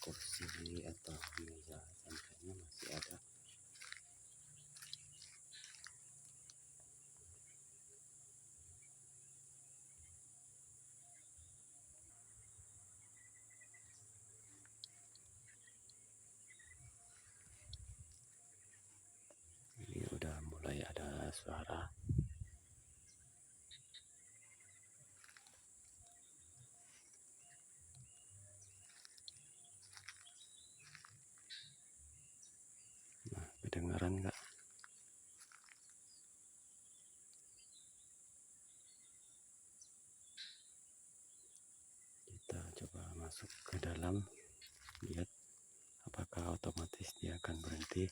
kursi atau meja santainya masih ada. Ini udah mulai ada suara. Nah, kedengaran nggak? Kita coba masuk ke dalam, lihat apakah otomatis dia akan berhenti.